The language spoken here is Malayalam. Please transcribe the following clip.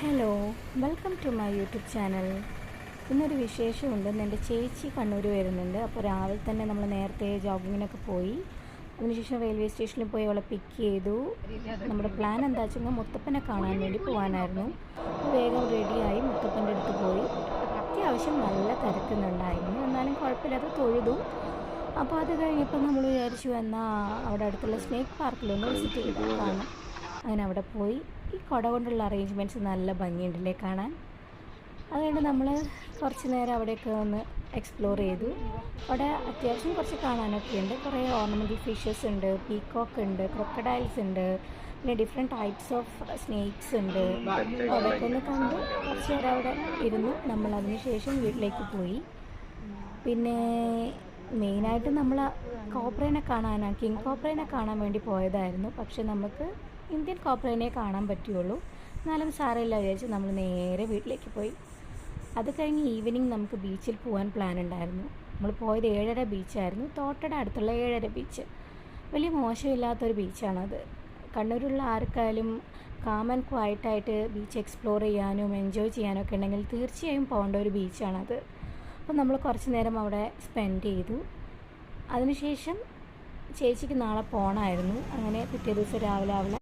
Hello, welcome to my YouTube channel. ഇന്നൊരു വിശേഷമുണ്ട്. എൻ്റെ ചേച്ചി കണ്ണൂർ വരുന്നുണ്ട്. അപ്പോൾ രാവിലെ തന്നെ നമ്മൾ നേരത്തെ ജോഗിങ്ങിനൊക്കെ പോയി. അതിനുശേഷം റെയിൽവേ സ്റ്റേഷനിൽ പോയി അവളെ പിക്ക് ചെയ്തു. നമ്മുടെ പ്ലാൻ എന്താ വെച്ചാൽ മുത്തപ്പനെ കാണാൻ വേണ്ടി പോകാനായിരുന്നു. വേഗം റെഡിയായി മുത്തപ്പൻ്റെ അടുത്ത് പോയി. അത്യാവശ്യം നല്ല തിരക്കുന്നുണ്ടായിരുന്നു, എന്നാലും കുഴപ്പമില്ലാതെ തൊഴുതു. അപ്പോൾ അത് കഴിഞ്ഞപ്പോൾ നമ്മൾ വിചാരിച്ചു എന്നാൽ അവിടെ അടുത്തുള്ള സ്നേക്ക് പാർക്കിലൊന്ന് വിസിറ്റ് ചെയ്താൽ കാണാം. അങ്ങനെ അവിടെ പോയി. ഈ കുട കൊണ്ടുള്ള അറേഞ്ച്മെൻറ്റ്സ് നല്ല ഭംഗിയുണ്ടല്ലേ കാണാൻ. അതുകൊണ്ട് നമ്മൾ കുറച്ച് നേരം അവിടെയൊക്കെ ഒന്ന് എക്സ്പ്ലോർ ചെയ്തു. അവിടെ അത്യാവശ്യം കുറച്ച് കാണാനൊക്കെ ഉണ്ട്. കുറേ ഓർണമെൻ്റൽ ഫിഷസ് ഉണ്ട്, പീക്കോക്ക് ഉണ്ട്, ക്രൊക്കഡൈൽസ് ഉണ്ട്, പിന്നെ ഡിഫറെൻറ്റ് ടൈപ്സ് ഓഫ് സ്നേക്സ് ഉണ്ട്. അവിടെയൊക്കെ ഒന്ന് കണ്ട് കുറച്ച് നേരം അവിടെ ഇരുന്നു. നമ്മൾ അതിന് ശേഷം വീട്ടിലേക്ക് പോയി. പിന്നെ മെയിനായിട്ട് നമ്മൾ കോബ്രേനെ കാണാനാണ്, കിങ് കോബ്രേനെ കാണാൻ വേണ്ടി പോയതായിരുന്നു. പക്ഷെ നമുക്ക് ഇന്ത്യൻ കോബ്രേനെ കാണാൻ പറ്റുള്ളൂ. എന്നാലും സാരമില്ല വിചാരിച്ച് നമ്മൾ നേരെ വീട്ടിലേക്ക് പോയി. അത് കഴിഞ്ഞ് ഈവനിങ് നമുക്ക് ബീച്ചിൽ പോകാൻ പ്ലാൻ ഉണ്ടായിരുന്നു. നമ്മൾ പോയത് 7:30 ബീച്ചായിരുന്നു, തോട്ടയുടെ അടുത്തുള്ള 7:30 ബീച്ച്. വലിയ മോശമില്ലാത്തൊരു ബീച്ചാണത്. കണ്ണൂരുള്ള ആർക്കായാലും കാം ആൻഡ് ക്വയറ്റായിട്ട് ബീച്ച് എക്സ്പ്ലോർ ചെയ്യാനും എൻജോയ് ചെയ്യാനും ഒക്കെ ഉണ്ടെങ്കിൽ തീർച്ചയായും പോകേണ്ട ഒരു ബീച്ചാണത്. അപ്പോൾ നമ്മൾ കുറച്ച് നേരം അവിടെ സ്പെൻഡ് ചെയ്തു. അതിനുശേഷം ചേച്ചിക്ക് നാളെ പോകണമായിരുന്നു. അങ്ങനെ പിറ്റേ ദിവസം രാവിലെ അവളെ